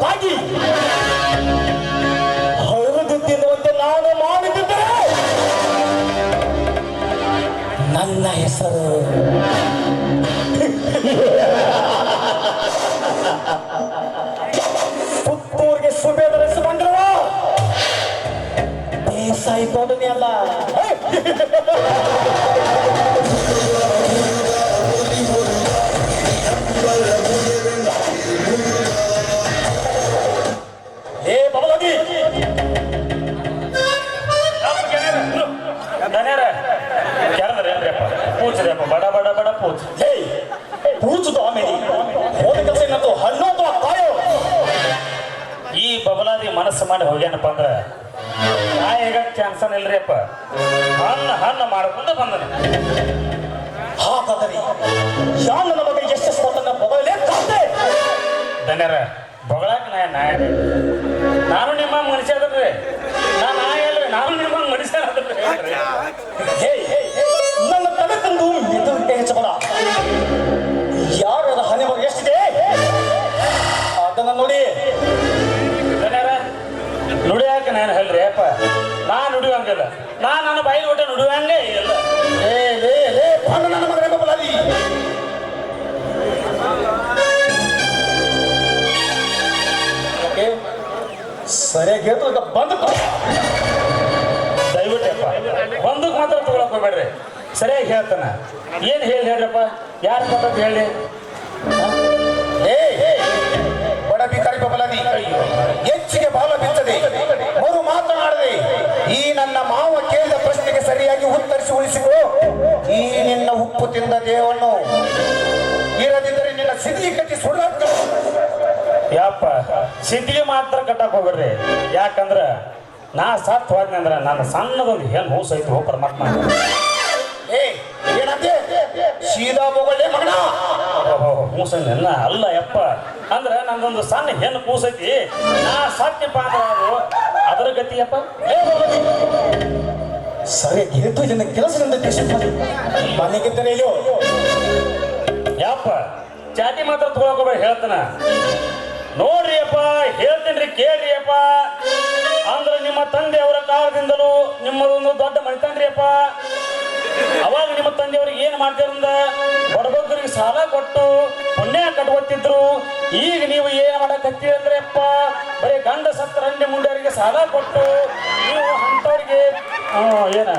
ಕಾಗಿ ಹರಿದು ತಿನ್ನುವಂತೆ ನಾನು ಮಾಡುತ್ತಿದ್ದರೆ ನನ್ನ ಹೆಸರು ಪುತ್ತೂರಿಗೆ ಸುಬೇದರಿಸಿಕೊಂಡ್ರವ ದೇಸಾಯಿ ತೋಟನೇ ಅಲ್ಲ. ಏ ಬಬಲಾದಿ ಪೂಚ್ರಿಯಪ್ಪ ಬಡ ಬಡ ಬಡ ಪೂಚ್ ಪೂಚುದು ಆಮೇಲೆ ಹೋದ ಕೆಲಸ ಏನಂತೂ ಹಣ್ಣು ಅಥವಾ ಕಾಯೋ. ಈ ಬಬಲಾದಿ ಮನಸ್ಸು ಮಾಡಿ ಹೋಗ್ಯಾನಪ್ಪ ಅಂದ್ರ ನಾ ಈಗ ಚಾನ್ಸನ್ ಇಲ್ರಿ ಅಪ್ಪ. ಹಣ್ಣು ಹಣ್ಣು ಮಾಡ್ಕೊಂಡು ಬಂದನೆ. ಹಾಗಾದರೆ ಯಾವ ನನ್ನ ಬಗ್ಗೆ ಎಷ್ಟು ಸ್ಪಷ್ಟನ ಬದಲೇ ಕಾಂತೆ ಧನ್ಯರ ಬೊಗಳಾಕ ನಾಯ ನಾನು ನಿಮ್ಮ ಮನುಷ್ಯ ಅದಲ್ರಿ. ನಾನು ನಾಯ ಅಲ್ರಿ, ನಾನು ನಿಮ್ಮ ಮನುಷ್ಯ ಅದಲ್ರಿ. ನನ್ನ ತಲೆ ತಂದು ಮೆದುಳಿಗೆ ಹೆಚ್ಚಬಡ. ಯಾರದ ಹಣೆ ಬರ ಎಷ್ಟಿದೆ ಅದನ್ನ ನೋಡಿ. ಧನ್ಯರ ನುಡಿಯಾಕ ನಾನು ಹೇಳ್ರಿ ಅಪ್ಪ. ನಾ ನುಡಿಯುವಂಗಿಲ್ಲ. ನನ್ನ ಬಾಯಿ ಊಟ ನುಡಿಯುವಂಗೇ ಇಲ್ಲ. ನನ್ನ ಮಗನೇ ಬಬಲಾದಿ ಸರಿಯಾಗಿ ಹೇಳ್ತದ ಬಂದು ದಯವಿಟ್ಟಪ್ಪ ಒಂದಕ್ಕೆ ಮಾತ್ರ ತಗೊಳಕ್ ಹೋಗ್ಬೇಡ್ರಿ. ಸರಿಯಾಗಿ ಹೇಳ್ತಾನ. ಏನ್ ಹೇಳ್ರಪ್ಪ, ಯಾರು ಕೊಟ್ಟದ್ದು ಹೇಳಿ. ಬಡ ಬಿಕಾರಿ ಬಬಲಾದಿ ಹೆಚ್ಚಿಗೆ ಬಾಲ ಬಿತ್ತದೆ ಮರು ಮಾತನಾಡದೆ. ಈ ನನ್ನ ಮಾವ ಕೇಳಿದ ಪ್ರಶ್ನೆಗೆ ಸರಿಯಾಗಿ ಉತ್ತರಿಸಿ ಉಳಿಸಿಕೊ. ಈ ನಿನ್ನ ಉಪ್ಪು ತಿಂದ ದೇಹವನ್ನು ಇರದಿದ್ದರೆ ನಿನ್ನ ಸಿದ್ಧಿ ಕಟ್ಟಿ ಸುಳ್ಳಾಕ. ಯಪ್ಪ ಸಿದ್ಧಿಗೆ ಮಾತ್ರ ಕಟ್ಟಕ್ ಹೋಗ್ಬೇಡ್ರಿ. ಯಾಕಂದ್ರ ನಾ ಸತ್ ಹೋದ್ನಿ ಅಂದ್ರ ನನ್ನ ಸಣ್ಣದೊಂದು ಹೆಣ್ಣು ಹೂಸ್ ಐತಿ. ಹೋಗ್ಬಾರ ಮತ್ ಏನಂತೆ ಸೀದಾ ಹೋಗಲೇ ಮಗನ. ಮೂಸನ್ನ ಅಲ್ಲ ಯಪ್ಪ. ಅಂದ್ರ ನಂದೊಂದು ಸಣ್ಣ ಹೆಣ್ಣು ಕೂಸೈತಿ. ನಾ ಸತ್ಯಪ್ಪ ಅಂದ್ರ ಅದು ಅದರ ಗತಿಯಪ್ಪ. ಸರಿ ಹೇಳ್ತು ಇದನ್ನ ಕೆಲಸದಿಂದ ಮನೆಗಿದ್ದರೆ ಇಲ್ಲೋ ಯಪ್ಪ ಚಾಟಿ ಮಾತ್ರ ತಗೊಳಕೋಬೇಡ ಹೇಳ್ತಾನ. ನೋಡ್ರಿ ಅಪ್ಪ ಹೇಳ್ತೇನ್ರಿ ಕೇಳ್ರಿ ಅಪ್ಪ. ಅಂದ್ರ ನಿಮ್ಮ ತಂದೆ ಅವರ ಕಾಲದಿಂದಲೂ ನಿಮ್ಮದೊಂದು ದೊಡ್ಡ ಮನಿತನ್ರಿ ಅಪ್ಪ. ಅವಾಗ ನಿಮ್ಮ ತಂದೆಯವ್ರಿಗೆ ಏನ್ ಮಾಡ್ತಾರಂದ ಬಡಬಗ್ಗರಿಗೆ ಸಾಲ ಕೊಟ್ಟು ಪುಣ್ಯ ಕಟ್ಕೊತಿದ್ರು. ಈಗ ನೀವು ಏನ್ ಮಾಡಕತ್ತೀರಿ ಅಂದ್ರೆ ಅಪ್ಪ ಬರೀ ಗಂಡ ಸತ್ತ ರಂಡಿ ಮುಂಡೆಯವರಿಗೆ ಸಾಲ ಕೊಟ್ಟು ನೀವು ಅಂತವ್ರಿಗೆ ಏನ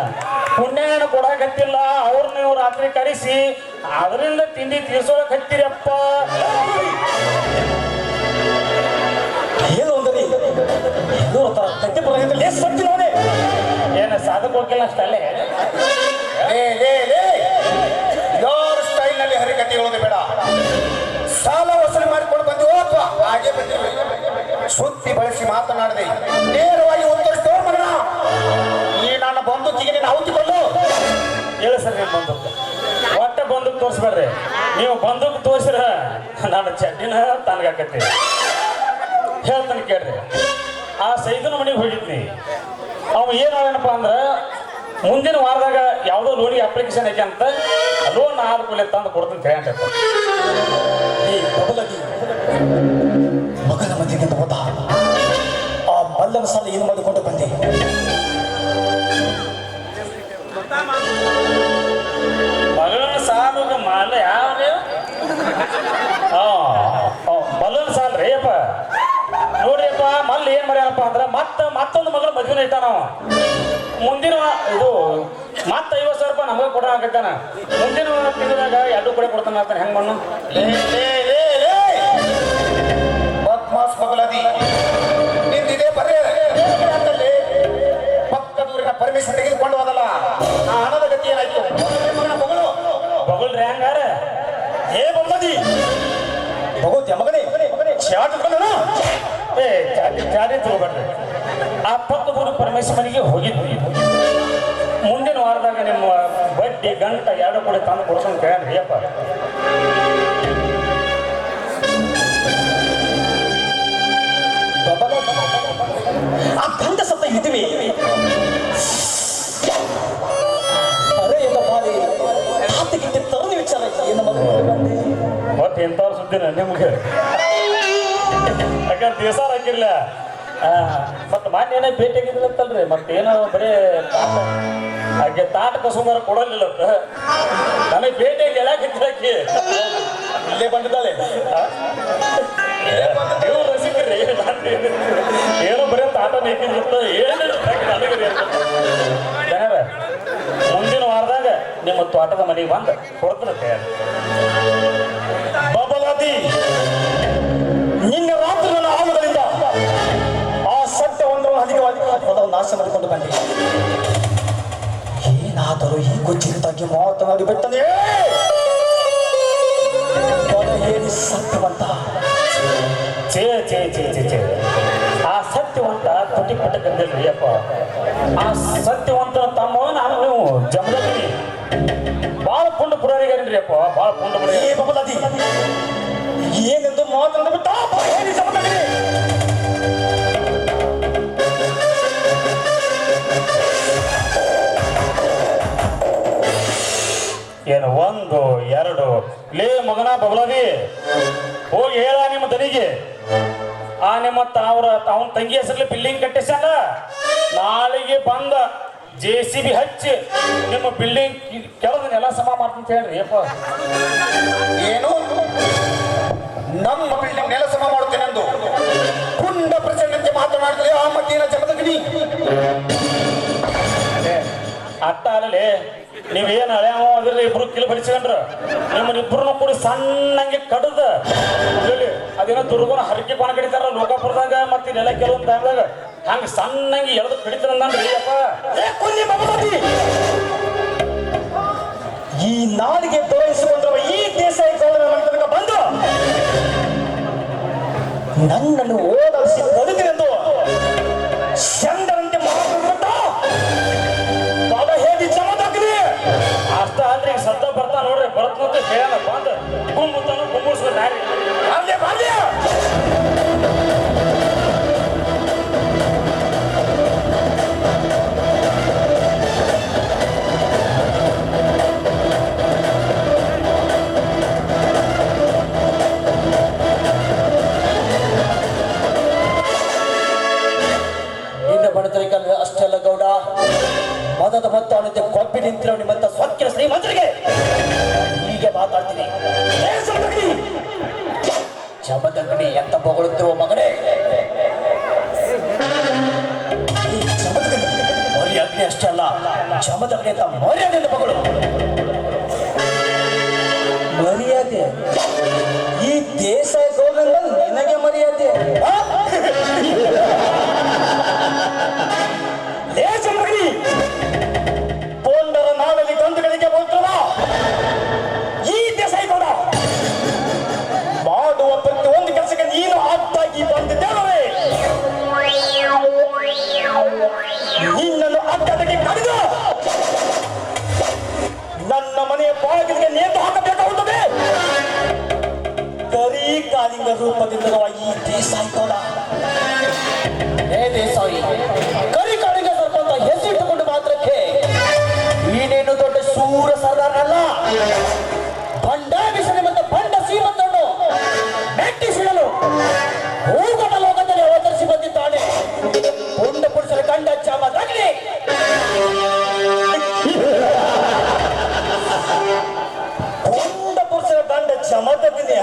ಪುಣ್ಯನ ಕೊಡಕತ್ತಿಲ್ಲ. ಅವ್ರನ್ನ ನೀವು ರಾತ್ರಿ ಕರೆಸಿ ಅದರಿಂದ ತಿಂಡಿ ತೀರ್ಸೋಳಕ್ ಹತ್ತೀರಪ್ಪ. ಏನು ಅಂದರೆ ನೋಡಿ ಏನ ಸಾಧಕ ಹೋಗಿಲ್ಲ ಅಷ್ಟಲ್ಲೇ. ಯಾರ ಸ್ಟೈಲ್ ನಲ್ಲಿ ಹರಿಕತೆ ಹೇಳೋದು ಬೇಡ. ಸಾಲ ವಸೂಲಿ ಮಾಡಿಕೊಂಡು ಬಂದಿವೋ ಅಥವಾ ಹಾಗೆ ಬಂದಿವೆ ಸುದ್ದಿ ಬಳಸಿ ಮಾತನಾಡದೆ ನೇರವಾಗಿ ಉತ್ತರಿಸ್ತೋ ಮಗನ. ಈ ನನ್ನ ಬಂದೂಕಿಗೆ ನೀನು ಔತಿಕೊಂಡು ಹೇಳಿ ಸರ್. ನೀವು ಬಂದೂಕ್ ಒಟ್ಟ ಬಂದೂಕ್ ತೋರಿಸ್ಬೇಡ್ರಿ. ನೀವು ಬಂದೂಕ್ ತೋರಿಸ್ರ ನಾನು ಚಡ್ಡಿನ ತನಗಾಕತ್ತಿ. ಹೇಳ್ತಾನೆ ಕೇಳ್ರಿ. ಆ ಸೈದನ ಮನೆಗೆ ಹೋಗಿದ್ನಿ. ಅವ ಏನ್ ಮಾಡ್ಯಾನಪ್ಪ ಅಂದ್ರ ಮುಂದಿನ ವಾರದಾಗ ಯಾವುದೋ ಲೋನಿಗೆ ಅಪ್ಲಿಕೇಶನ್ ಐತೆ ಅಂತ ಲೋನ್ ಆದ್ಕೂಲೆ ತಂದು ಕೊಡ್ತೀನಿ ಹೇಳ್ಯಂತ. ಈ ಬಬಲಾದಿ ಮಗನ ಮಧ್ಯೆ ಹೋದ ಆ ಮಲ್ಲನ ಸಾಲ ಏನು ಮಾಡಿಕೊಂಡು ಬಂದೆ. ಮಗಳನ್ನ ಸಾಲ ಮಾಲ ಯಾವ ಮಲ್ಲನ ಸಾಲ ರೀ ಅಪ್ಪ. ನೋಡ್ರಿಯಪ್ಪ ಮಲ್ಲ ಏನ್ ಮಾಡ್ಯಾನಪ್ಪ ಅಂದ್ರ ಮತ್ತೊಂದು ಮಗಳ ಮದುವೆ ಇಟ್ಟ ನಾವು. ಮುಂದಿನ ಇದು ಮತ್ತ 50,000 ರೂಪಾಯಿ ನಮಗ ಕೊಡ ಆಗತ್ತಾನ. ಮುಂದಿನ ತಿಂಗಳದಾಗ 2 ಕಡೆ ಕೊಡ್ತಾನ ಅಂತ ಹೆಂಗ್ ಮಣ್ಣು. ಬದ್ಮಾಸ್ ಬಬಲಾದಿ ನಿಂದಿದೆ ಬರೇ ಪಕ್ಕದೂರಿನ ಪರ್ಮಿಷನ್ ತೆಗೆದುಕೊಂಡು ಹೋದಲ್ಲ ಆ ಹಣದ ಗತಿ ಏನಾಯ್ತು. ಬಗಳ್ರಿ ಹಂಗಾರ ಬಬಲಾದಿ ಭಗವತ್ಯ ಮಗನೇ ಚಾಟಿ ಚಾಟಿ ತಗೋಬೇಡ್ರಿ. ಆ ಪಕ್ಕದೂರು ಪರಮೇಶ್ವರಿಗೆ ಹೋಗಿದ್ವಿ. ಮುಂದಿನ ವಾರದಾಗ ನಿಮ್ಮ ಬಡ್ಡಿ ಗಂಟ 2 ಕಡೆ ತಂದು ಕೊಡ್ಸೋಣ ಕೇಳ್ರಿ ಅಪ್ಪ. ಆ ಗಂಡ ಸತ್ತ ಇದ್ವಿ ಅರೆ ಎಲ್ಲ ಬಾರಿ ಆತಗಿಂತ ತರುಣಿ ವಿಚಾರ ಏನು ಮಗ ಒಟ್ಟು ಎಂಥವ್ರ ಸುದ್ದಿನ ನಿಮ್ಗೆ. ಯಾಕೆ ದೇಸಾರ ಹಾಕಿರ್ಲ ಮತ್ತೆ ಮಾನ್ಯ ಏನೇ ಭೇಟಿ ಆಗಿದ್ಲಂತಲ್ರಿ ಮತ್ತೇನೋ ಬರೀ ಹಾಗೆ ತಾಟ ಕಸುಮಾರ ಕೊಡಲಿಲ್ಲ ನನಗೆ ಭೇಟಿಯಾಗಿ ಎಳಾಕಿದ್ರಾಕಿ ಇಲ್ಲೇ ಬಂದಿದ್ದಾಳೆ. ನೀವು ರಸಿಕ್ರಿ ಏನೋ ಬರೀ ತಾಟ ನೇಕಿದ್ಬಿಟ್ಟು ಏನು ಜನರ ಮುಂದಿನ ವಾರದಾಗ ನಿಮ್ಮ ತೋಟದ ಮನೆಗೆ ಬಂದು ಕೊಡ್ತಾರೆ ತಯಾರು. ಬಬಲಾದಿ ನಿನ್ನೆ ರಾತ್ರಿ ನನ್ನ ಆಳುಗಳಿಂದ ಆ ಸತ್ಯವೊಂದನ್ನು ಅಧಿಕವಾಗಿ ನಾಶ ಮಾಡಿಕೊಂಡು ಬಂದೆ. ಏನಾದರೂ ಈ ಕುಚಿತವಾಗಿ ಮಾತನಾಡಿ ಬಿಟ್ಟನೆ ಹೇಳಿ ಸತ್ಯವಂತ ಚೇ ಚೇ ಚೇ ಚೇ ಚೇ ಆ ಸತ್ಯವಂತ ಪುಟಿ ಪಟ್ಟ ಕಂದಿಲ್ರಿ ಅಪ್ಪ. ಆ ಸತ್ಯವಂತನ ತಮ್ಮ ನಾನು ನೀವು ಜಮದಗ್ನಿ ಭಾಳ ಪುಂಡ ಪುರಾರಿಗಾರೇನ್ರಿ ಅಪ್ಪ, ಭಾಳ ಪುಂಡ ಪುರ. ಏ ಬಬಲಾದಿ ಏನೆಂದು ಮಾತನಾಡಿ ಬಿಟ್ಟ ಹೇಳಿ ಸಮದಲ್ಲಿ ಏನು ಒಂದು ಎರಡು ಲೇ ಮಗನ ಬಬಲಾದಿ ಹೋಗಿ ಹೇಳ ನಿಮ್ಮ ದನಿಗೆ ಆ ನಿಮ್ಮ ಅವನ ತಂಗಿ ಹೆಸರಲ್ಲಿ ಬಿಲ್ಡಿಂಗ್ ಕಟ್ಟಿಸ್ಯಾನ ನಾಳೆಗೆ ಬಂದ JCB ಹಚ್ಚಿ ನಿಮ್ಮ ಬಿಲ್ಡಿಂಗ್ ಕೆಳದ ನೆಲ ಸಮ ಮಾಡ್ತಂತ ಹೇಳ್ರಿ ಅಪ್ಪ. ಏನು ನಮ್ಮ ಬಿಲ್ಡಿಂಗ್ ನೆಲ ಸಮ ಮಾಡುತ್ತೇನೆಂದು ಕುಂಡ ಪ್ರಚಂಡಕ್ಕೆ ಮಾತನಾಡಿದ್ರೆ ಆ ಮಧ್ಯಾಹ್ನ ಜಮದಗ್ನಿ ಅಟ್ಟ ಅಲ್ಲೇ ನೀವೇನು ಹಳೆ ಅದ್ರಲ್ಲಿ ಇಬ್ರು ಕಿಲು ಬಡಿಸ್ಕೊಂಡ್ರ ನಿಮ್ಮನ್ನಿಬ್ರು ಕೂಡಿ ಸಣ್ಣಂಗೆ ಕಡದ ಅದೇನೋ ದುರ್ಗುನ ಹರಕೆ ಕೊನ ಕಡಿತಾರ ಲೋಕಾಪುರದಾಗ ಮತ್ತೆ ಇಲ್ಲೆಲ್ಲ ಕೆಲವೊಂದು ಟೈಮ್ದಾಗ ಹಂಗ ಸಣ್ಣಂಗೆ ಎಳ್ದು ಕಡಿತಾರಂದ್ರಿ ಅಪ್ಪ. ಈ ನಾಡಿಗೆ ತೋರಿಸಿಕೊಂಡ್ರವ ಈ ದೇಸಾಯಿ ಗೌಡನ ತನಕ ಬಂದು ನನ್ನನ್ನು ಓದಿಸಿ ಬದುಕಿನೆಂದು ಚಂದರಂತೆ ಮಾತನಾಡ ಬಾಬ ಹೇಗೆ ಜಮದಾಗ್ಲಿ ಅಷ್ಟ ಅಲ್ರಿ ಸದ್ದ ಬರ್ತಾ ನೋಡ್ರಿ ಬರ್ತಂತ ಹೇಳಲ್ಲ ಬಂದ ಕುಂಬುತ್ತಾನು ಕುಂಬುಸ್ಕೊಂಡು ನಾರಿ ಬಾಲ್ಯ ಬಾಲ್ಯ ಅಷ್ಟೆಲ್ಲ ಗೌಡ ಮದದ ಮತ್ತು ಅವನಿಗೆ ಕೊಬ್ಬಿ ನಿಂತಿರೋ ನಿಮ್ಮಂತ ಸ್ವಚ್ಛ ಶ್ರೀಮಂತರಿಗೆ ಹೀಗೆ ಮಾತಾಡ್ತೀನಿ. ಜಮದಗ್ನಿ ಎಂತ ಹೊಗಳುತ್ತಿರುವ ಮಗನೇ, ಮರ್ಯಾದೆ ಅಷ್ಟೇ ಅಲ್ಲ ಜಮದಗ್ನಿ ಅಂತ ಮರ್ಯಾದೆಯಿಂದ ಮಗಳು ಮರ್ಯಾದೆ ಈ ದೇಶ ಗೌರವ ನಿನಗೆ ಮರ್ಯಾದೆ ಪೋಂಡರ ನಾಡಲ್ಲಿ ಗಂಧಗಳಿಗೆ ಹೋಗ್ತವ ಈ ದೇಸಾಯಿ ಗೌಡ ಮಾಡುವ ಪ್ರತಿ ಒಂದು ಕೆಲಸಕ್ಕೆ ನೀನು ಅಡ್ಡಾಗಿ ಬಂದಿದ್ದೇವೆ. ನಿನ್ನನ್ನು ಅಡ್ಡಾಗಿ ಕಡಿದು ನನ್ನ ಮನೆಯ ಬಾಗಿಲಿಗೆ ನೇತು ಹಾಕಬೇಕಾಗುತ್ತದೆ. ಕರಿ ಕಾಲಿಂಗ ರೂಪದಿಂದ ಈ ದೇಸಾಯಿ ಗೌಡ ದೇಸಾಯಿ ಕರಿ ಕಾಳಿಂಗ ಸ್ವಲ್ಪ ಅಂತ ಹೆಸರಿಟ್ಟುಕೊಂಡು ಮಾತ್ರಕ್ಕೆ ನೀನೇನು ದೊಡ್ಡ ಶೂರ ಸರ್ದಾರನಲ್ಲ. ಬಂಡ ಬಿಸಿಲು ಮತ್ತು ಬಂಡ ಸೀಮಂತನ್ನು ಮೆಟ್ಟಿಸಿಡಲು ಹೂಗಡ ಲೋಕದಲ್ಲಿ ಅವತರಿಸಿ ಬಂದಿದ್ದಾನೆ ಪುಂಡ ಪುರುಷರ ಕಂಡ ಜಮದಗ್ನಿ. ಪುಂಡ ಪುರುಷರ ಕಂಡ ಜಮದಗ್ನಿ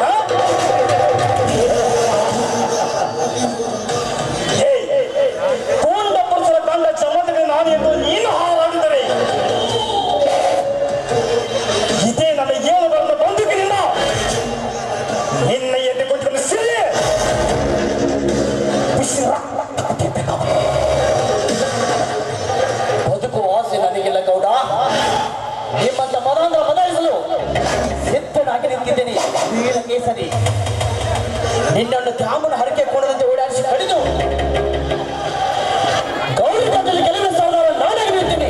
ಪೂರ್ಣ ಪುರುಷರ ಕಂಡ ಜಮದಗ್ನಿ ನಾನು ಎಂದು ನೀನು ಹಾರಾಡಿದರೆ ಇದೇ ನನ್ನ ಏನು ಬರೆದ ಬಂದೂಕಿನಿಂದ ನಿನ್ನ ಎದೆ ಕುಂತ್ಕೊಂಡು ಸಿರಿ ಬದುಕು ಆಸೆ ನನಗಿಲ್ಲ ಗೌಡ. ನಿಮ್ಮಂತ ಮದಾಂತರ ಬದಲಿಸಲು ಸಿದ್ಧನಾಗಿ ನಿಂತಿದ್ದೇನೆ. ವೀರ ಕೇಸರಿ ನಿನ್ನನ್ನು ದ್ಯಾಮನ ಹರಕೆ ಕೋಣದಂತೆ ಓಡಾಡಿಸಿ ಕಡಿದು ಗೌರಿ ಕಟ್ಟಲ್ಲಿ ಕೆಲವೇ ಸಾವಿರ ನಾನಾಗಿ ನಿಲ್ತೀನಿ.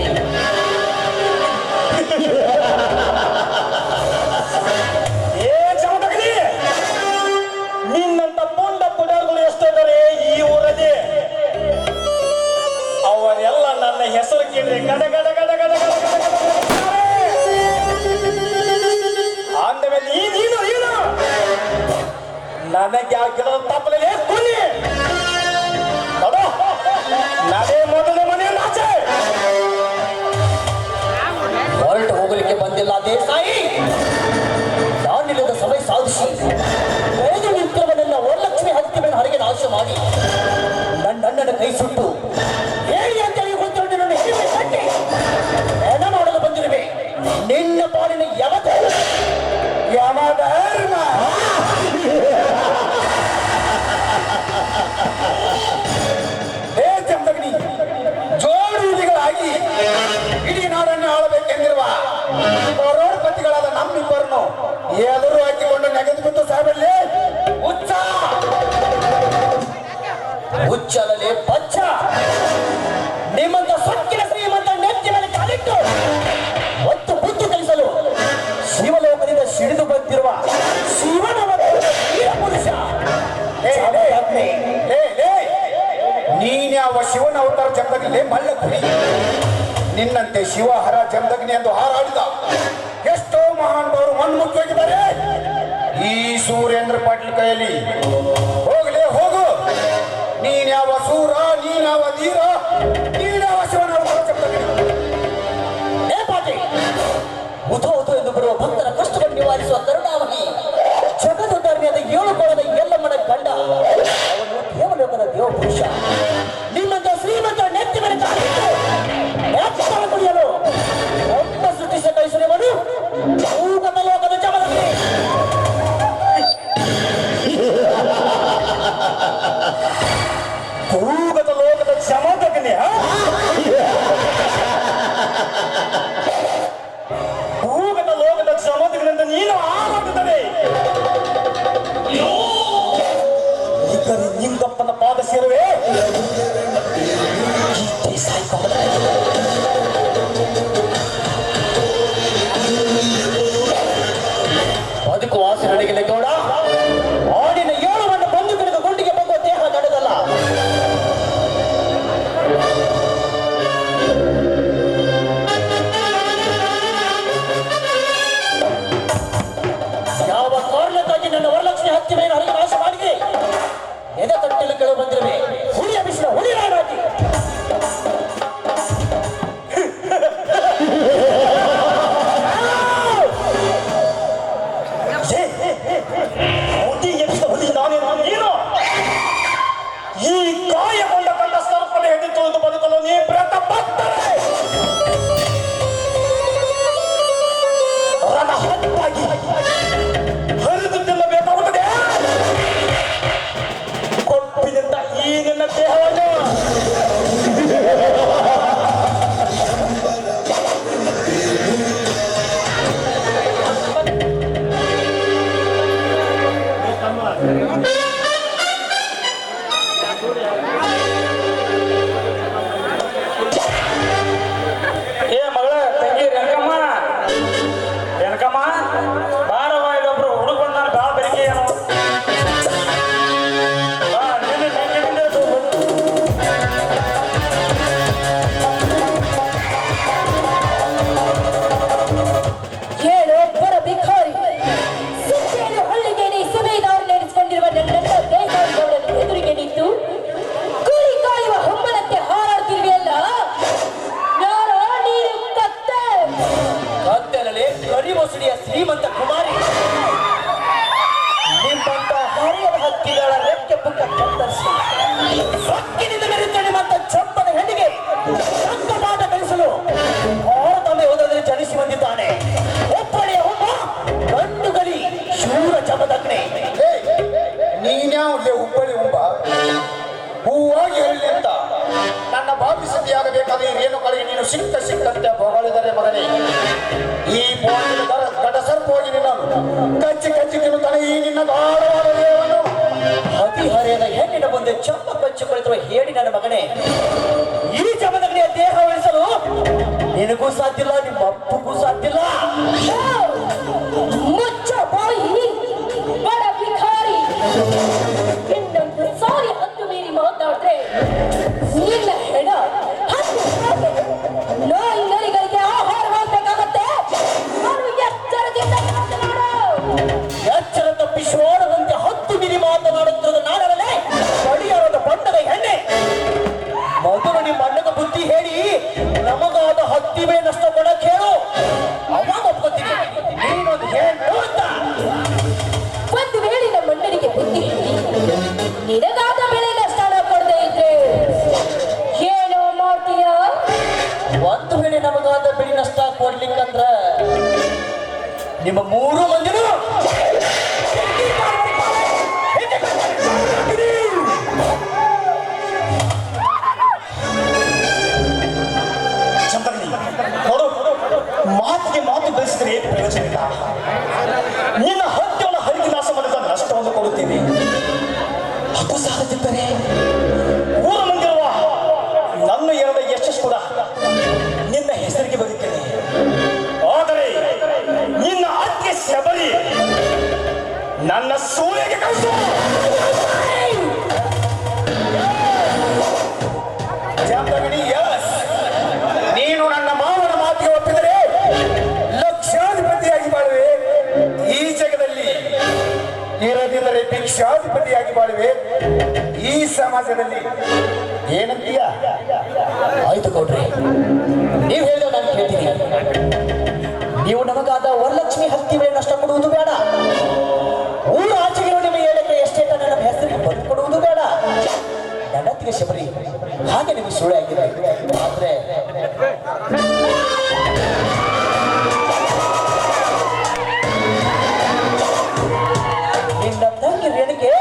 ಏ ಜಮದಗ್ನಿ, ನಿನ್ನಂತ ಪುಂಡ ಪುಡಾರ್ಗಳು ಎಷ್ಟಿದ್ದಾರೆ ಈ ಊರಲ್ಲಿ. ಅವರೆಲ್ಲ ನನ್ನ ಹೆಸರು ಕೇಳಿದ್ರೆ ಗಡ ಗಡ ಗಡ ಗಡ ಗಡ ಗಡ ಅಂದಮೇಲೆ ನೀನು ನನಗೆ ಆಗಿರೋ ತಪ್ಪಲೇ ಕೊನೆ ದೇಸಾಯಿ, ನಾನಿಲ್ಲದ ಸಭೆ ಸಾಧಿಸಿ ಬೆಳೆದು ನಿಂತಿರುವ ನನ್ನ ವರಲಕ್ಷ್ಮಿ ಹತ್ತಿ ಮೇಲೆ ಹರಿಗೆ ನಾಶ ಮಾಡಿ ನನ್ನಣ್ಣನ ಕೈ ಸುಟ್ಟು ಹೇಳಿ ಅಂತೇಳಿ ಗೊತ್ತಿರೋ ನನ್ನ ಹಿರಿಮೆ ಕಟ್ಟಿ ನೆನ ಮಾಡಲು ಬಂದಿರುವೆ. ನಿನ್ನ ಪಾಲಿನ ಯಮಧರ್ಮ ಜಮದಗ್ನಿ ಜೋಡಿಗಳಾಗಿ ಇಡೀ ನಾಡನ್ನು ಆಳಬೇಕೆಂದಿರುವ ಕರೋಡ್ಪತಿಗಳಾದ ನಮ್ಮಿಬ್ಬರನ್ನು ಎದುರು ಹಾಕಿಕೊಂಡು ನೆಗೆದು ಬಿಟ್ಟು ಸಾಬಲ್ಲಿ ಹುಚ್ಚಲಲೆ ಬಚ್ಚ, ನಿಮ್ಮಂತ ಸೊಕ್ಕಿನ ಶ್ರೀಮಂತ ನೆತ್ತಿ ಮೇಲೆ ಕಾಲಿಟ್ಟು ಮತ್ತು ಬುದ್ಧಿ ಕಲಿಸಲು ಶಿವಲೋಕದಿಂದ ಸಿಡಿದು ಬಂದಿರುವ ಶಿವನ ವೀರ ಪುರುಷ. ನೀನ್ಯಾವ ಶಿವನ ಅವತಾರ ಜಮದಗ್ನಿ ಮಳ್ಳ ಕುರಿ. ನಿನ್ನಂತೆ ಶಿವಹರ ಜಮದಗ್ನಿ ಎಂದು ಹಾರಾಡಿದ ಎಷ್ಟೋ ಮಹಾನ್ಭವರು ಮಣ್ಣುಮುಕ್ಕಿದ್ದಾರೆ. ಈ ಸೂರ್ಯೇಂದ್ರ ಪಾಟೀಲ್ ಕೈಯಲ್ಲಿ ಹೋಗಲೇ ಹೋಗು. ನೀನ್ಯಾವ ಸೂರ, ನೀನ್ಯಾವ ಧೀರ, ನೀನ್ಯಾವ ಶಿವನ ಅವತಾರ ಜಮದಗ್ನಿ. ಉಧೋ ಉಧೋ ಎಂದು ಬರುವ ಭಕ್ತರ ಕಷ್ಟವನ್ನು ನಿವಾರಿಸುವ ಕರುಣಾಮಣಿ ಜಗದ ಧರ್ಮದ 7 ಕೋಣದ ಎಲ್ಲಮ್ಮನ ಗಂಡ, ಅವನು ದೇವಲೋಕದ ದೇವಪುರುಷ. ನಿಮ್ಮಂತ ಶ್ರೀಮಂತ ನೆತ್ತಿ ಮೇಲೆ ಎತ್ತರ ಕುಡಿಯಲು ಒಬ್ಬ ಸೃಷ್ಟಿಸ ಕಳಿಸಿರುವನು ಭೂಗತ ಲೋಕದ ಜಮದಗ್ನಿ. ಭೂಗತ ಲೋಕದ ಜಮದಗ್ನಿ, ಭೂಗತ ಲೋಕದ ಜಮದಗ್ನಿಂದ ನೀನು ಆರಾಡುತ್ತದೆ. ಈಗ ನಿಂಗಪ್ಪನ ಪಾದ ಸೇರುವೆ. ಬದುಕು ಆಸೆ ನಡೆಯಲಿ ಗೌಡ. ಆಡಿನ 7 ಮಣ್ಣು ಬಂದು ಬಿಡಿದ ಗುಂಡಿಗೆ ಬಗ್ಗುವ ದೇಹ ನಡೆದಲ್ಲ. ಯಾವ ಕಾರಣಕ್ಕಾಗಿ ನನ್ನ ವರಲಕ್ಷ್ಮಿ ಹತ್ತಿ ಮೇಲೆ ಹರಿಗೆ ನಾಶ ಮಾಡಿದೆ? ಎದೆ ತಟ್ಟಲು ಕೇಳು ಬಂದಿರುವೆ. ಹುಳಿಯ ಬಿಸಿಲ ಹುಳಿ ರಾಗಿ ಈ ಗಾಯಗೊಂಡ ಕಂಡ ಸರ್ಪದ ಹೆಡೆ ತೊಳೆದು ಬದುಕಲು ನೀ ಪ್ರಯತ್ನ ಪಟ್ಟರೆ ರಣಹದ್ದಾಗಿ ಹರಿದು ತಿನ್ನಬೇಕಾಗುತ್ತದೆ. ಕೊಪ್ಪಿನಿಂದ ಈ ನಿನ್ನ ದೇಹವನ್ನು ಶ್ರೀಮಂತ ಕುಮಾರಿ, ನಿಮ್ಮಂತ ಹರಿಯದ ಹಕ್ಕಿಗಳ ರೆಕ್ಕೆ ಪುಕ್ಕ ಕತ್ತರಿಸಿ ಸೊಕ್ಕಿನಿಂದ ಮೆರೆಯುತ್ತ ನಿಮ್ಮಂತ ಚೊಪ್ಪದ ಹೆಣ್ಣಿಗೆ ತಕ್ಕ ಪಾಠ ಕಲಿಸಲು ಭಾರತವೇ ಹೋದಲ್ಲಿ ಜನಿಸಿ ಬಂದಿದ್ದಾನೆ. ಒಬ್ಬಳೆಯ ಒಬ್ಬ ಗಂಡು ಗಲಿ ಶೂರ ಜಮದಗ್ನಿ. ನೀನ್ಯಾವುದೇ ಹುಬ್ಬಳ್ಳಿ ಹುಬ್ಬ ಹೂವಾಗಿ ಹೇಳಿ ಅಂತ ನನ್ನ ಭಾವಿಸದಿಯಾಗಬೇಕಾದ್ರೆ ರೇಣುಗಳಿಗೆ ನೀನು ಸಿಕ್ಕಂತೆ ಹೊಗಳಿದರೆ ಮಗನೇ, ಈ ಗಡ ಸರ್ಪವಾಗಿ ನಿನ್ನ ಕಚ್ಚಿ ತಿನ್ನುತ್ತಾನೆ ಈ ನಿನ್ನ ಧಾರವಾಡ ದೇವನು. ಹದಿಹರೆಯದ ಹೆಣ್ಣಿನ ಮುಂದೆ ಚಪ್ಪ ಕಚ್ಚಿ ಕುಳಿತಿರುವ ಹೇಳಿ ನನ್ನ ಮಗನೇ, ಈ ಜಮದಗ್ನಿಯ ದೇಹ ಉಳಿಸಲು ನಿನಗೂ ಸಾಧ್ಯಲ್ಲ, ನಿಮ್ಮ ಅಪ್ಪಗೂ ಸಾಧ್ಯಲ್ಲ. ಮುಚ್ಚ ಬಾಯಿ ಬಡ ಭಿಕಾರಿ. ಇನ್ನೊಂದು ಸಾರಿ ಹತ್ತು ಮೀರಿ ಮಾತಾಡಿದ್ರೆ ನಿನ್ನ ಹೆಣ ನಾಯಿ ನರಿಗಳಿಗೆ ಆಹಾರವಾಗಬೇಕಾಗತ್ತೆ. ನಾನು ಎಚ್ಚರದಿಂದ ಮಾತನಾಡು. ಎಚ್ಚರ ತಪ್ಪಿ ಶೋರದಂತೆ 10 ಮೀರಿ ಮಾತನಾಡುತ್ತಿರುವ ನಾಡವಲ್ಲೇ ಬಡಿಯಾರದ ಬಣ್ಣದ ಹೆಣ್ಣೆ. ಮೊದಲು ನಿಮ್ಮ ಅಣ್ಣಗ ಬುದ್ಧಿ ಹೇಳಿ ನಮಗಾದ ಹತ್ತಿ ಮೇಲೆ ನಷ್ಟ ಕೊಡಕ್ಕೆ ಹೇಳು. ನಿಮ್ಮ ಮೂರು ಮಂದಿನೂ ನೋಡು, ಮಾತಿಗೆ ಮಾತು ಗಳಿಸಿದ್ರೆ ಏನು ಪ್ರಯೋಜನ ಇಲ್ಲ. ನಿನ್ನ ಹತ್ಯವನ್ನು ಹರಿದು ನಾಶ ಮಾಡಿದ ನಷ್ಟವನ್ನು ಕೊಡುತ್ತೇನೆ. ಅದು ಸಾಲದಿದ್ದರೆ ಊರ ಮುಂದಿರುವ ನನ್ನ ಎರಡ ಯಶಸ್ಸು ಕೂಡ ನಿನ್ನ ಹೆಸರಿಗೆ ಬರುತ್ತೇನೆ. ಆದರೆ ನಿನ್ನ ಆಜ್ಞೆ ಶಬರಿ ನನ್ನ ಸೂರ್ಯಗೆ ಕಳಿಸು. ಜಾಂಬಗಣಿ, ಯಸ್, ನೀನು ನನ್ನ ಮಾವನ ಮಾತಿಗೆ ಒಪ್ಪಿದರೆ ಲಕ್ಷಾಧಿಪತಿಯಾಗಿ ಬಾಳುವೆ ಈ ಜಗದಲ್ಲಿ, ಇರದಿದ್ದರೆ ಭಿಕ್ಷಾಧಿಪತಿಯಾಗಿ ಬಾಳುವೆ ಈ ಸಮಾಜದಲ್ಲಿ. ಏನಂತೀಯ? ಆಯ್ತು ಗೌಡ್ರಿ, ನೀವು ಹೇಳಿದ ನಾನು ಕೇಳ್ತೀನಿ. ನೀವು ನಮಗಾದ ವರಲಕ್ಷ್ಮಿ ಹತ್ತಿ ಮೇಲೆ ನಷ್ಟ ಕೊಡುವುದು ಬೇಡ. ಊರು ಆಚೆಗಿರೋ ನಿಮ್ಮ ಏಳಕ್ಕೆ ಎಷ್ಟೇ ನನ್ನ ಹೆಸರಿಗೆ ಬಂದು ಕೊಡುವುದು ಬೇಡ. ನನ್ನ ಹತ್ತಿರ ಶಬರಿ ಹಾಗೆ ನಿಮಗೆ ಸುಳ್ಳು ಆಗಿದೆ. ಆದ್ರೆ ನಿನ್ನ ತಂಗಿ ರೇಣಿಗೆ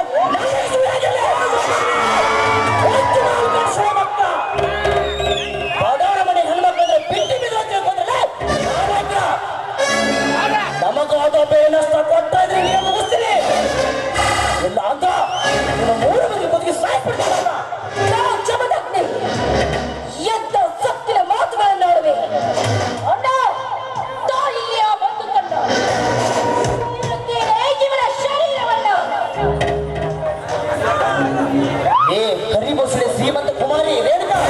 ಬಡವರ ಮನೆ ಹೆಣ್ಮಕ್ಳಂದ್ರೆ ಬಿಟ್ಟಿ ನಮಗಾದ ಬೇರೆ ನಷ್ಟ ಕೊಡ್ತಾ ಇದ್ರೆ ನೀವು ಮುಗಿಸ್ತೀನಿ. ಇಲ್ಲ ಅಂತ ನಿಮ್ಮ ಮೂರು ಮಂದಿ ಬದುಕಿ ಸಾಯ್ಬಿಡ್ತಾರಲ್ಲ. ನಾವು ಜಮದಗ್ನಿ ಎಂತ ಸತ್ತಿನ ಮಾತುಗಳನ್ನಾಡುವೆ. ಅಣ್ಣ, ತಾಯಿಯ ಬಂದು ಕಂಡ ಇವನ ಶರೀರವನ್ನ. ಏ ಕರಿಬೊಸಳೆ ಶ್ರೀಮಂತ ಕುಮಾರಿ ರೇಣುಕಾ,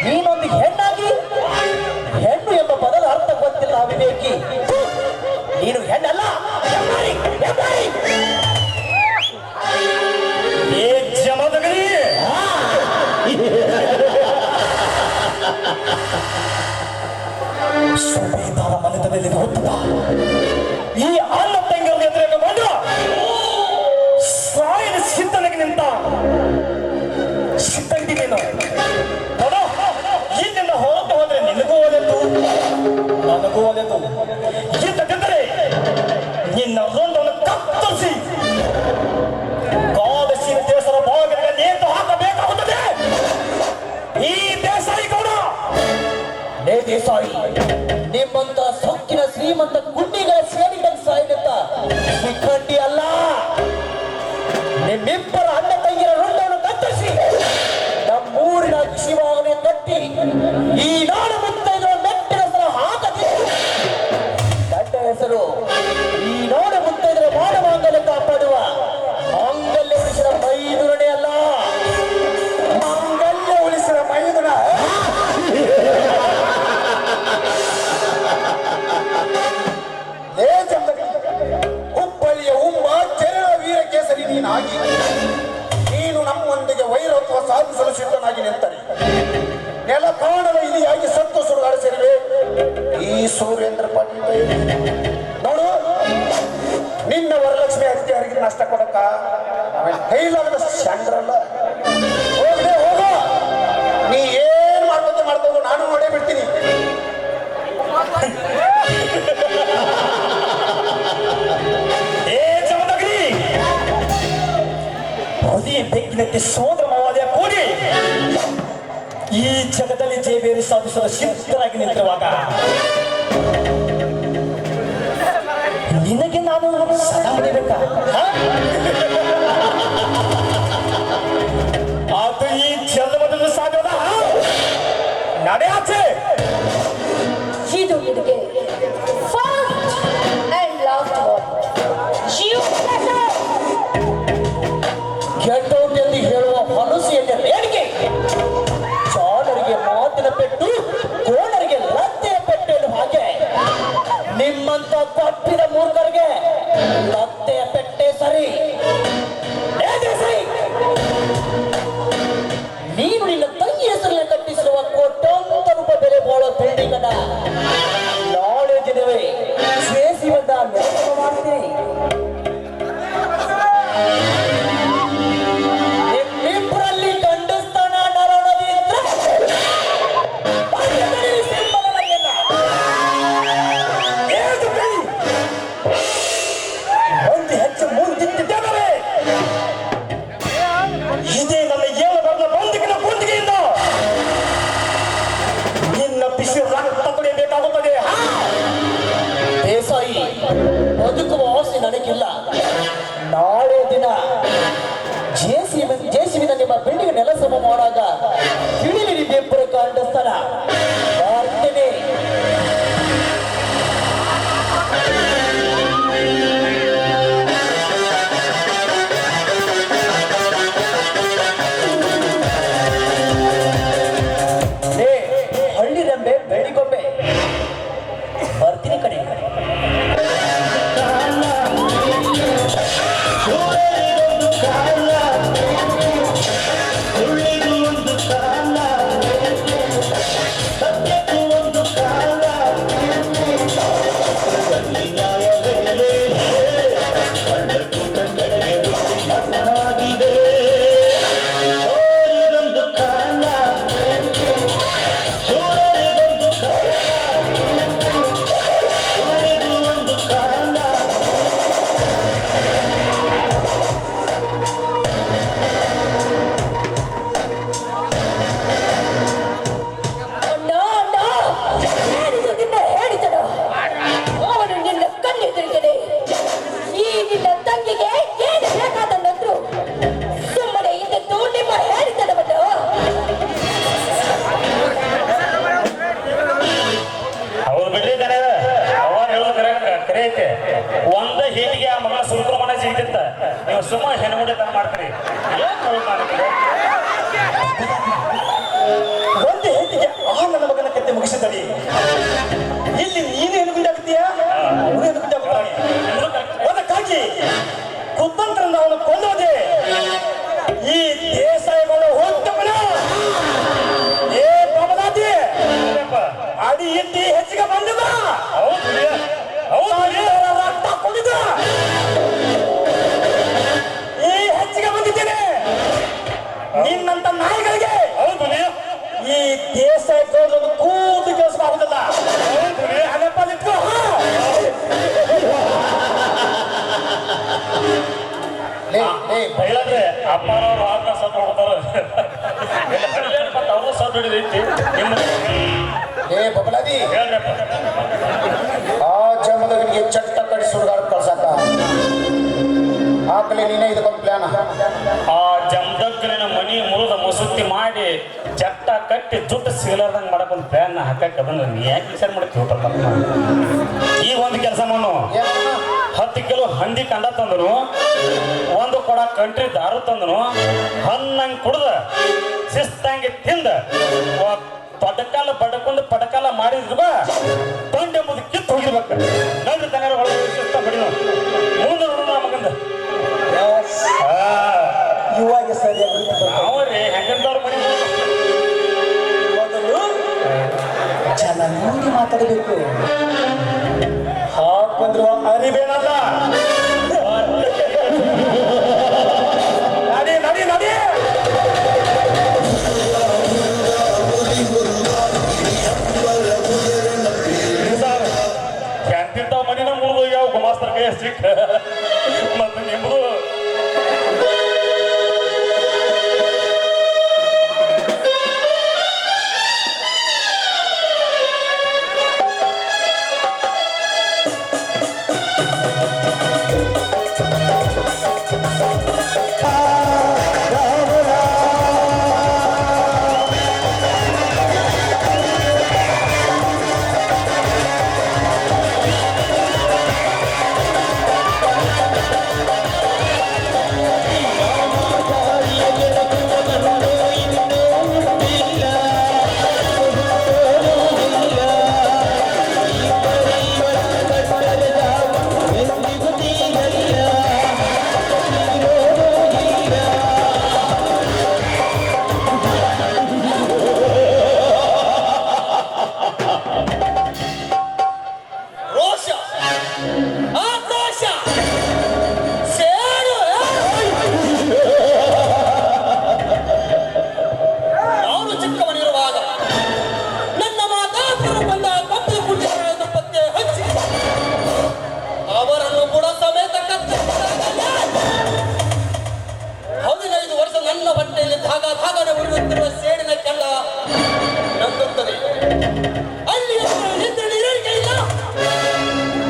ನೀನೊಂದು ಹೆಣ್ಣಾಗಿ ಹೆಣ್ಣು ಎಂಬ ಪದದ ಅರ್ಥ ಗೊತ್ತಿಲ್ಲ ಅವಿವೇಕಿ. ನೀನು ಹೆಣ್ಣಲ್ಲ, ಹೆಬ್ಬಾರಿ, ಹೆಬ್ಬಾರಿ. ಏ ಜಮದಗನಿ, ಸುಬೇದಾರ ಮನೆತನದಲ್ಲಿ ಹುಟ್ಟುವ ಈ ಅನ್ನ ತಂಗಿಯ ಎದುರಿಗೆ ಬಂದು ಸಾಯನ ಸಿದ್ಧನಿಗೆ ನಿಂತ ಸಿದ್ಧಂಗಿ ನೀನು ನೋಡು, ಇಲ್ಲಿಂದ ಹೊರಟು ಹೋದ್ರೆ ನಿನಗೂ ಒಲೆತು ನನಗೂ ಒಲೆತು. ಇದ್ದಕ್ಕೆಂದರೆ ನಿನ್ನ ರುಂಡವನ್ನು ಕತ್ತರಿಸಿ ಕಾದಶಿ ದೇಶದ ಭಾಗಗಳಿಗೆ ನೇತು ಹಾಕಬೇಕಾಗುತ್ತದೆ. ಈ ದೇಸಾಯಿ ಗೌಡ, ಲೇ ದೇಸಾಯಿ, ನಿಮ್ಮಂತ ಸೊಕ್ಕಿನ ಶ್ರೀಮಂತ ಗುಂಡಿಗಳ ಸೇರಿದಂತ ಸಾಯಿದಂತ ಶಿಖಂಡಿ ಅಲ್ಲ. ನಿಮ್ಮಿಬ್ಬರ ಅಣ್ಣ ತಂಗಿರ ರುಂಡವನ್ನು ಕತ್ತರಿಸಿ ನಮ್ಮೂರಿನ ಶಿವಾಲಯ ಕಟ್ಟಿ ಈ ನಾಡು ಮುತ್ತೈದರ ಮೆಟ್ಟಿನ ಹೆಸರು ಹಾಕದಿ. ದಡ್ಡ ಹೆಸರು ಈ ನಾಡು ಮುತ್ತೈದರ ಮಾನವಾಂಗಲ್ಯ ಕಾಪಾಡುವ ಮಾಂಗಲ್ಯ ಉಳಿಸಿದ ಮೈದುರನೇ ಅಲ್ಲ. ಮಾಂಗಲ್ಯ ಉಳಿಸಿದ ಮೈದುನ. ಲೇ ಜಮದಗ್ನಿ, ಹುಬ್ಬಳ್ಳಿಯ ಉಮ್ಮ ಕೆರಳ ವೀರ ಕೇಸರಿ ನೀನಾಗಿ ನೀನು ನಮ್ಮೊಂದಿಗೆ ವೈರತ್ವ ಸಾಧಿಸಲು ಸಿದ್ಧನಾಗಿ ನಿಂತರೆ ನೆಲ ಕಾಣಲು ಇಲಿಯಾಗಿ ಸತ್ತು ಸುಡುಗಾಡಿಸಿರುವೆ ಈ ಸುರೇಂದ್ರ ಪಾಟೀಲ್. ನೋಡು, ನಿನ್ನ ವರಲಕ್ಷ್ಮಿ ಅಧಿಕಾರಿಗೆ ನಷ್ಟ ಕೊಡಕ ಕೈಲಾಗದ ಚಂದ್ರಲ್ಲ. ಹೋಗದೆ ಹೋಗೋ, ನೀ ಏನ್ ಮಾಡ್ಕೋದು ನಾನು ನೋಡೇ ಬಿಡ್ತೀನಿ. ಏ ಜಮದಗ್ನಿ, ಹೊದಿಯ ಬೆಕ್ಕಿನಂತೆ ಸೋದರ ಮಾವಾದಿಯ ಕೂಡಿ ಈ ಜಗದಲ್ಲಿ ಜಯಬೇರಿ ಸಾಧಿಸಲು ಸಿದ್ಧರಾಗಿ ನಿಂತಿರುವಾಗ ನಿನಗೆ ನಾನು ಸದಾ ಹೊಡಿಬೇಕಾ? ಅದು ಈ ಜನ್ಮದಲ್ಲಿ ಸಾಧ್ಯದ ನಡೆ ಆಚೆ. ಇದು ನಿನಗೆ ಫಸ್ಟ್ ಅಂಡ್ ಲಾಸ್ಟ್ ಗೆಟ್ಟೌಟ್ ಎಂದು ಹೇಳುವ ಮನಸ್ಸಿಯಲ್ಲಿ ರೇಣಿಗೆ ಚಾಲರಿಗೆ ಮಾತಿನ ಪೆಟ್ಟು, ಕೋಣರಿಗೆ ಲತ್ತೆಯ ಪೆಟ್ಟು ಎನ್ನುವ ಹಾಗೆ ನಿಮ್ಮಂತ ಕೊಟ್ಟಿದ ಮೂರ್ಖರಿಗೆ ಲತ್ತೆಯ ಪೆಟ್ಟೆ ಸರಿ. ನೀನು ನಿನ್ನ ತಂಗಿ ಹೆಸರಲ್ಲಿ ಕಟ್ಟಿಸಿರುವ ಕೋಟ್ಯಾಂತರ ರೂಪಾಯಿ ಬೆಲೆ ಬಾಳೋ ಬಿಲ್ಡಿಂಗ್ ಅನ್ನ ನಾಳೆ ದಿನವೇ ಸೇಸಿ ಬಂದ ನಿರ್ಮಾಣ ಮಾಡ್ತೀನಿ. ನಿಮ್ಮಿಬ್ಬರಲ್ಲಿ ಗಂಡಸ್ತನ ನರಳದಿದ್ರೆ ಸಿಂಬಲಲ್ಲ. ಬದುಕುವ ಆಸೆ ನನಗಿಲ್ಲ. ನಾಳೆ ದಿನ ಜೆಸಿಬಿನ ನಿಮ್ಮ ಬಿಲ್ಡಿಂಗ್ ನೆಲಸಮ ಮಾಡುವಾಗ ತಿಳಿಲಿ ನಿಮ್ಮಿಬ್ಬರು ಕಂಡ ಸ್ಥಳ ಬರ್ತೇನೆ. ಹಳ್ಳಿ ರೆಂಬೆ ಬೆಳಿಗೊಬ್ಬೆ ಬರ್ತೀನಿ ಕಡೆ. ಒಂದ ಹೀಟಿಗೆ ಆ ಮಗಳ ಸುರುಕುರು ಮನೆ ಸಿಗ್ತಿತ್ತ. ನೀವು ಸುಮ್ಮ ಹೆಣ್ಮುಡಿ ತರ ಮಾಡ್ತೀರಿ. ಒಂದೇ ಹೆಂಡಿಗೆ ಆ ನನ್ನ ಮಗನ ಕತ್ತೆ ಮುಗಿಸಿದಡಿ. ಇಲ್ಲಿ ನೀನು ಹೆಣ್ಗುಂಡಾಗ್ತೀಯ, ಅವನು ಹೆಣ್ಗುಂಡಾಗ್ತಾನೆ. ಅದಕ್ಕಾಗಿ ಕುತಂತ್ರದಿಂದ ಅವನು ಕೊಲ್ಲೋದೆ ಈ ದೇಸಾಯಿಗಳು ಹೋಗ್ತವನ. ಏ ಪ್ರಮದಾದಿ ಅಡಿ ಇಟ್ಟಿ ಹೆಚ್ಚಿಗೆ ಬಂದಿದ. ರಕ್ತ ಕುಡಿದ ಈ ಹೆಚ್ಚಿಗೆ ಬಂದಿದ್ದೇನೆ ನಿನ್ನಂತ ನಾಯಿಗಳಿಗೆ. ಈ ದೇಸಾಯಿ ಗೌಡ್ರನ್ನು ಕೂತು ಕೆಲಸ ಆಗುದಿಲ್ಲ. ಬೈಲಾದ್ರೆ ಅಪ್ಪನವ್ರು ಆಗ ಸತ್ತು ಹೋಗ್ತಾರ. ಮತ್ತೆ ಅವರು ಸತ್ತು ಹಿಡಿದೈತಿ. ಏ ಬಬಲಾದಿ, ಹೇಳ್ರಪ್ಪ. ಆ ಜಮದಗನಿಗೆ ಚಟ್ಟ ಕಡಿ ಸುಡುಗಾಡ ಕಳ್ಸಾಕ ಆಕಲಿ ನೀನೇ ಇದಕ್ಕೊಂದು ಪ್ಲಾನ್. ಆ ಜಮದಗ್ಗನ ಮನಿ ಮುರಿದ ಮುಸುತ್ತಿ ಮಾಡಿ ಚಟ್ಟ ಕಟ್ಟಿ ಜುಟ್ಟು ಸಿಗಲಾರ್ದಂಗೆ ಮಾಡಕೊಂದು ಪ್ಲಾನ್ ಹಾಕಕ್ಕೆ ಅದನ್ನ ನೀ ಯಾಕೆ ವಿಚಾರ ಮಾಡಿ ತಿಳ್ಕೊಳ್ತ. ಈಗ ಒಂದು ಕೆಲಸ ಮಾಡು. 10 ಕಿಲೋ ಹಂದಿ ಕಂಡ ತಂದನು, 1 ಕೊಡ ಕಂಟ್ರಿ ದಾರು ತಂದನು, ಹನ್ನಂಗೆ ಕುಡ್ದ ಶಿಸ್ತಂಗೆ ತಿಂದ ಪಡಕಾಲ ಬಡಕೊಂಡು ಪಡಕಾಲ ಮಾಡಿದ್ರು ತೊಂಡೆ ಎಂಬುದು ಕಿತ್ತು ಹೋಗಿರ್ಬೇಕು. ನೋಡ್ರಿ ತನ ಒಳಗೆ ಶಿಸ್ತ ಬಡಿನ ಮುಂದೆ ನೋಡೋಣ ಮಗಂದ. ಇವಾಗ ಸರಿ ಅವ್ರಿ ಹೆಂಗಂದವ್ರ ಮನೆ ಮೊದಲು ಜನ ನೋಡಿ ಮಾತಾಡಬೇಕು. ಹಾಕೊಂಡ್ರು ಅರಿಬೇನಲ್ಲ. ನಡಿ ನಡಿ ನಡಿ. ಎಂತಿಂತ ಮನಿನ ಮುರಿದು ಯಾವ ಗುಮಾಸ್ತರ ಕೈ ಸಿಕ್ಕ ಮತ್ತೆ ನಿಮ್ದು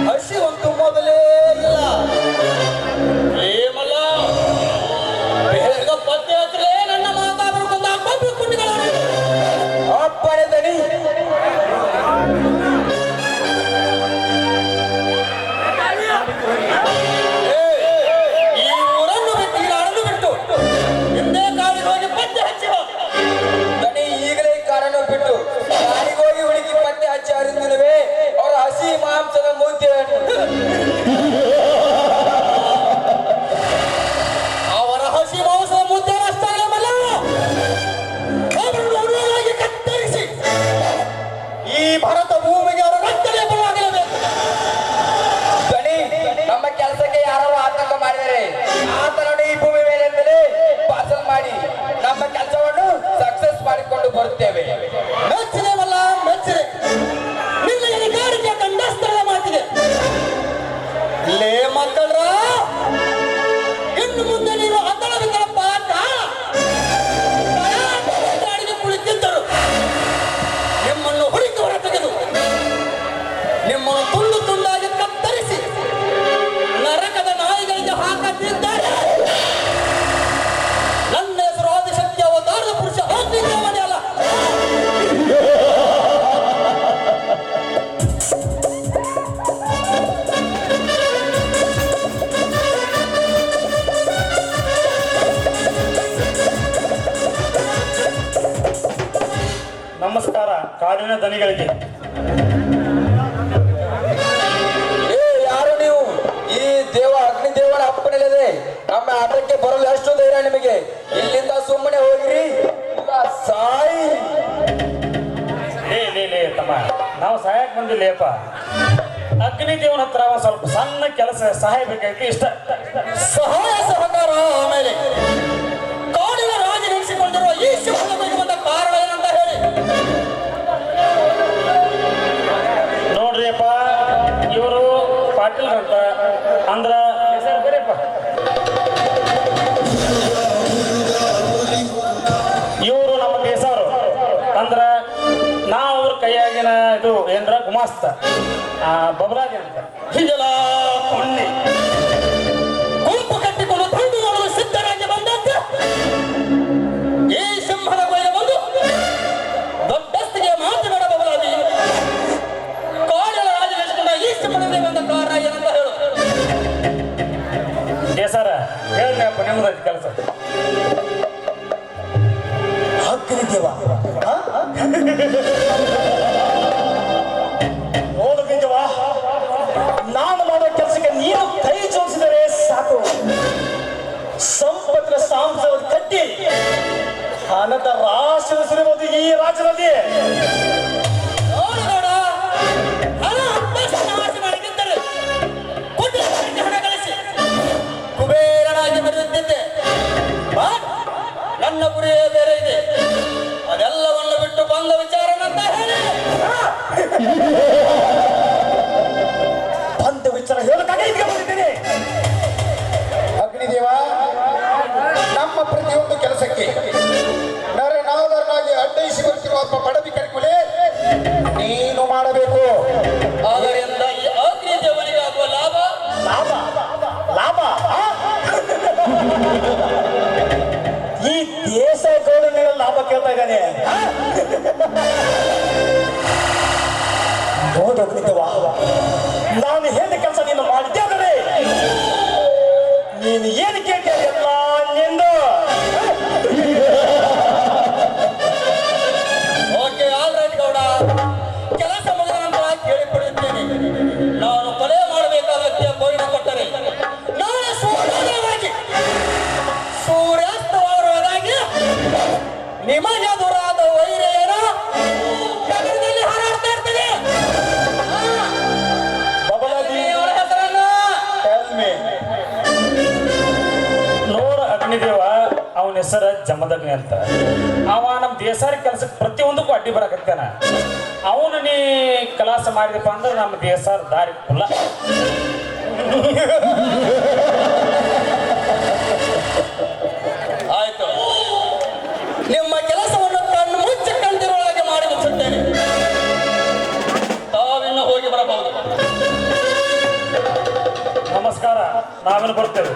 ಹಸಿ ಒಂದು ಮೊದಲೇ ಮಕ್ಕಳ್ರ ಇನ್ನು ಮುಂದೆ ನೀನು ಅದ್ದಳ ಪಾಠ ಅಡಿಗೆ ಕುಳಿತಿದ್ದರು ನಿಮ್ಮನ್ನು ಹುಡುಕಿ ಹೊರ ತೆಗೆದು ನಿಮ್ಮನ್ನು ತುಂಡು ತುಂಡಾಗಿ ಕತ್ತರಿಸಿ ನರಕದ ನಾಯಿಗಳಿಗೆ ಹಾಕುತ್ತಿದ್ದಾರೆ. ನನ್ನ ಹೆಸರು ಆದಿಶಕ್ತಿ ಅವತಾರದ ಪುರುಷ ಅಗ್ನಿದೇವನೇ ಅಲ್ಲ. ನಮಸ್ಕಾರ ಕಾಡಿನ ದನಿಗಳಿಗೆ. ಯಾರು ನೀವು? ಈ ದೇವ ಅಗ್ನಿದೇವನ ಅಪ್ಪನಿಲ್ಲದೆ ನಮ್ಮ ಆಟಕ್ಕೆ ಬರಲು ಎಷ್ಟು ಧೈರ್ಯ ನಿಮಗೆ? ಇಲ್ಲಿಂದ ಸುಮ್ಮನೆ ಹೋಗಿರಿ ಇಲ್ಲ ಸಾಯಿ. ಲೇ ತಮ್ಮ, ನಾವು ಸಹಾಯಕ್ಕೆ ಬಂದಿಲ್ಲೇಪ. ಅಗ್ನಿದೇವನ ಹತ್ರ ಒಂದ್ ಸ್ವಲ್ಪ ಸಣ್ಣ ಕೆಲಸ ಸಹಾಯ ಬೇಕಾಯ್ತು ಇಷ್ಟ. ಸಹಾಯ ಸಹಕಾರ ಆಮೇಲೆ ಕಾಡಿನ ರಾಜ ನೆನೆಸಿಕೊಂಡಿರುವ ಈ ಶಿವನಿಗೆ ಬಂದ ಕಾರಣ ಏನಂತ ಹೇಳಿ. ನೋಡ್ರಿ ಅಪ್ಪ, ಇವರು ಪಾಟೀಲ್ ಅಂತ ಅಂದ್ರ ಹೆಸರು ಬೇರೆಪ್ಪ. ಇವರು ನಮ್ಮ ದೇಶವರು ಅಂದ್ರ ನಾವು ಅವ್ರ ಕೈಯಾಗಿನ ಇದು ಏನ್ರ ಗುಮಾಸ್ತ ಬಬಲಾದಿ ಅಂತ. ಹೀಗೆಲ್ಲ ಕೊಂಡಿ ಗುಂಪು ಕಟ್ಟಿಕೊಂಡು ದಂಡು ಮಾಡಲು ಸಿದ್ಧರಾಗಿ ಬಂದಂತೆ ಈ ಸಿಂಹದ ಕೊಯ್ಲು ಬಂದು ದೊಡ್ಡಸ್ತಿಗೆ ಮಾತನಾಡ ಬಬಲಾದಿ ಕಾಡಿನ ರಾಜ ನೆನೆಸಿಕೊಂಡ ಈ ಸಿಂಹದಲ್ಲಿ ಬಂದ ಕಾರಣ ಏನಂತ ಹೇಳು. ದೇಸಾರ ಹೇಳ್ರಿ ಅಪ್ಪ, ನಿಮ್ಮದೈತಿ ಕೆಲಸ. ಅಗ್ನಿದೇವ ನೋಡು ಬಿಂಜವ, ನಾನು ಮಾಡೋ ಕೆಲಸಕ್ಕೆ ನೀನು ಕೈ ಜೋಡಿಸಿದರೆ ಸಾಕು. ಸಂಪತ್ತಿನ ಸಾಂಸವನ್ನು ಕಟ್ಟಿ ಹಣದ ರಾಶಿ ಸುರಿಯುವುದು ಈ ರಾಜ್ಯದಲ್ಲಿ. ನೋಡು ನೋಡ, ಹಣ ಅಪ್ಪಷ್ಟು ನಾಶ ಮಾಡಿದ್ದರೆ ಕುಟುಂಬಕ್ಕೆ ಹಣ ಗಳಿಸಿ ಕುಬೇರನಾಗಿ ಬರುತ್ತಿದ್ದೆ. ನನ್ನ ಗುರಿಯೇ ಬೇರೆ ಇದೆ. ಅದೆಲ್ಲವನ್ನು ಬಿಟ್ಟು ಬಂದ ವಿಚಾರನಂತ ಹೇಳಿ. ಬಂದ ವಿಚಾರ ಹೇಳಕ್ಕಾಗಿ ಇದಕ್ಕೆ ಬಂದಿದ್ದೇನೆ. ಅಗ್ನಿದೇವ, ನಮ್ಮ ಪ್ರತಿಯೊಂದು ಕೆಲಸಕ್ಕೆ ನರನಾದರನಾಗಿ ಅಡ್ಡಯಿಸಿ ಬರ್ತಿರುವ ಬಡವಿ ಕರಿಕುಲೆ ನೀನು ಮಾಡಬೇಕು. ಆದ್ದರಿಂದ ಈ ಅಗ್ನಿದೇವನಿಗೆ ಆಗುವ ಲಾಭ ಲಾಭ ಲಾಭ ಈ ದೇಶ ಗೌಡನ ಲಾಭ ಕೇಳ್ತಾ ಇದ್ದಾನೆ. ನೋಡು ಅಗ್ನಿದೇವ, ನಾನು ಹೇಳಿದ ಕೆಲಸ ನೀನು ಮಾಡಿದ್ದೆ ಅಂದರೆ ನೀನು ಏನು ಕೇಳ್ತೀಯ ಎಲ್ಲ ನಿಂದು. Okay, all right Gowda. ಕೆಲಸ ಮುಗಿದ ನಂತರ ಕೇಳಿಕೊಳ್ಳುತ್ತೇನೆ. ನಾನು ಕೊಲೆ ಮಾಡಬೇಕಾದ ವ್ಯಕ್ತಿಯ ಕೋರಿನ ಕೊಟ್ಟರೆ ನಾಳೆ ಸೂರ್ಯೋದಯವಾಗಿ ಸೂರ್ಯಾಸ್ತವಾಗುವುದಾಗಿ ನಿಮಗೆ ದುರಾದ ವೈರೇನ ಗಗನದಲ್ಲಿ ಹಾರಾಡ್ತಾ ಇರ್ತದೆ. ಬಬಲಾದಿ, ಅವರ ಹೆಸರನ್ನ tell me. ನೋಡ ಅಗ್ನಿದೇವ, ಅವನ ಹೆಸರ ಜಮದಗ್ನಿ ಅಂತ. ಅವ ನಮ್ಮ ದೇಸಾರಿ ಕೆಲಸಕ್ಕೆ ಪ್ರತಿಯೊಂದಕ್ಕೂ ಅಡ್ಡಿ ಬರಕತ್ತಾನ. ಅವನು ನೀ ಕೆಲಸ ಮಾಡಿದಪ್ಪ ಅಂದ್ರೆ ನಮ್ಮ ದೇಸಾರ ದಾರಿ ಕುಲ್ಲ. ಆಯ್ತು, ನಿಮ್ಮ ಕೆಲಸವನ್ನು ಕಣ್ಣು ಮುಚ್ಚಿ ಕಂಡಿರೊಳಗೆ ಮಾಡಿ ಮುಚ್ಚುತ್ತೇನೆ. ತಾವಿನ್ನು ಹೋಗಿ ಬರಬಹುದು. ನಮಸ್ಕಾರ, ನಾವೇನು ಬರ್ತೇವೆ.